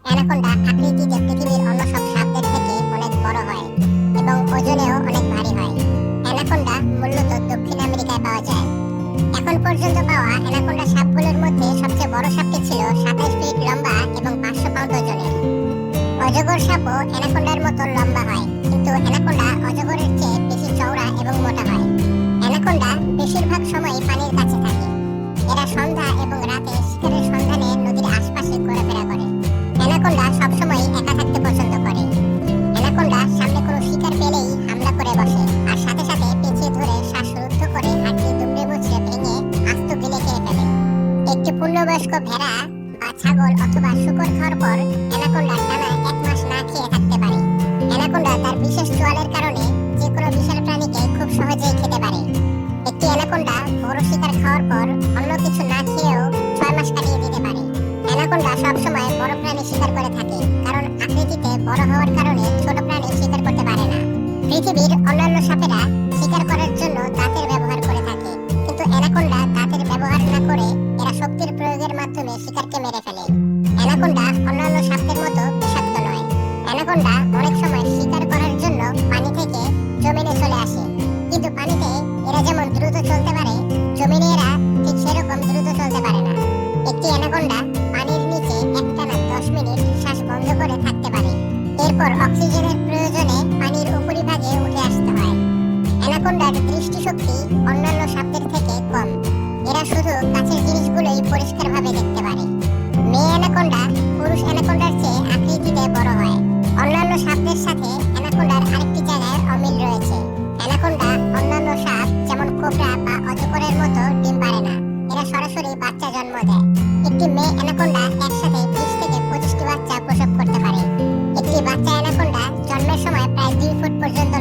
Anaconda আকৃতিতে পৃথিবীর অন্য সব সাপদের থেকে অনেক বড় হয় এবং ওজনেও অনেক ভারী হয়। অ্যানাকোন্ডা মূলত দক্ষিণ আমেরিকায় পাওয়া যায়। এখন পর্যন্ত পাওয়া অ্যানাকোন্ডা সাপগুলোর মধ্যে সবচেয়ে বড় সাপটি ছিল 27 ফিট লম্বা এবং 500 পাউন্ড ওজনের। অজগর সাপও অ্যানাকোন্ডার মতো লম্বা হয়, কিন্তু অ্যানাকোন্ডা অজগরের চেয়ে বেশি চওড়া এবং মোটা হয়। অ্যানাকোন্ডা বেশিরভাগ সময়ই পানির কাছে থাকে। এরা সন্ধ্যা এবং রাতে শিকারের সন্ধানে নদীর আশপাশে ঘোরাফেরা করে। অ্যানাকোন্ডা সবসময় একা থাকতে পছন্দ করে। অ্যানাকোন্ডা সামনে কোনো শিকার পেলেই হামলা করে বসে, আর সাথে সাথে পেঁচিয়ে ধরে শ্বাসরুদ্ধ করে হাড্ডি দুমড়ে মুচড়ে ভেঙে আস্ত গিলে খেয়ে ফেলে। একটি পূর্ণবয়স্ক ভেড়া বা ছাগল অথবা শূকর খাওয়ার পর অ্যানাকোন্ডা টানা 1 মাস না খেয়ে থাকতে পারে। অ্যানাকোন্ডা তার বিশেষ চোয়ালের কারণে যে কোনো বিশাল প্রাণীকে খুব সহজেই খেতে পারে। একটি অ্যানাকোন্ডা বড় শিকার খাওয়ার পর অন্য কিছু না খেয়েও 6 মাস কাটিয়ে দিতে পারে। অ্যানাকোন্ডা সবসময় বড় প্রাণী শিকার করে থাকে, কারণ আকৃতিতে বড় হওয়ার কারণে ছোট প্রাণী শিকার করতে পারে না। পৃথিবীর অন্যান্য সাপেরা শিকার করার জন্য দাঁতের ব্যবহার করে থাকে, কিন্তু অ্যানাকোন্ডা দাঁতের ব্যবহার না করে এরা শক্তির প্রয়োগের মাধ্যমে শিকারকে মেরে ফেলে। অ্যানাকোন্ডা অন্যান্য সাপের মতো বিষাক্ত নয়। অ্যানাকোন্ডা অনেক সময় শিকার করার জন্য পানি থেকে জমিনে চলে আসে, কিন্তু পানিতে এরা যেমন দ্রুত চলতে পারে, জমিনে এরা ঠিক সেরকম দ্রুত চলতে পারে না। একটি অ্যানাকোন্ডা পানির নিচে একটানা 10 মিনিট শ্বাস বন্ধ করে থাকতে পারে। এরপর অক্সিজেনের প্রয়োজনে পানির উপরিভাগে উঠে আসতে হয়। অ্যানাকোন্ডার দৃষ্টিশক্তি অন্যান্য সাপদের থেকে কম। এরা শুধু কাছের জিনিসগুলোই পরিষ্কারভাবে দেখতে পারে। মেয়ে অ্যানাকোন্ডা পুরুষ অ্যানাকোন্ডার চেয়ে আকৃতিতে বড় হয়। অন্যান্য সাপদের সাথে অ্যানাকোন্ডার আরেকটি জায়গায় অমিল রয়েছে। অ্যানাকোন্ডা অন্যান্য সাপ যেমন কোবরা বা অজগরের মতো ডিম পারে না। এরা সরাসরি বাচ্চা জন্ম দেয়। একটি মেয়ে অ্যানাকোন্ডা একসাথে 20 থেকে 25টি বাচ্চা প্রসব করতে পারে। একটি বাচ্চা অ্যানাকোন্ডা জন্মের সময় প্রায় 2 ফুট পর্যন্ত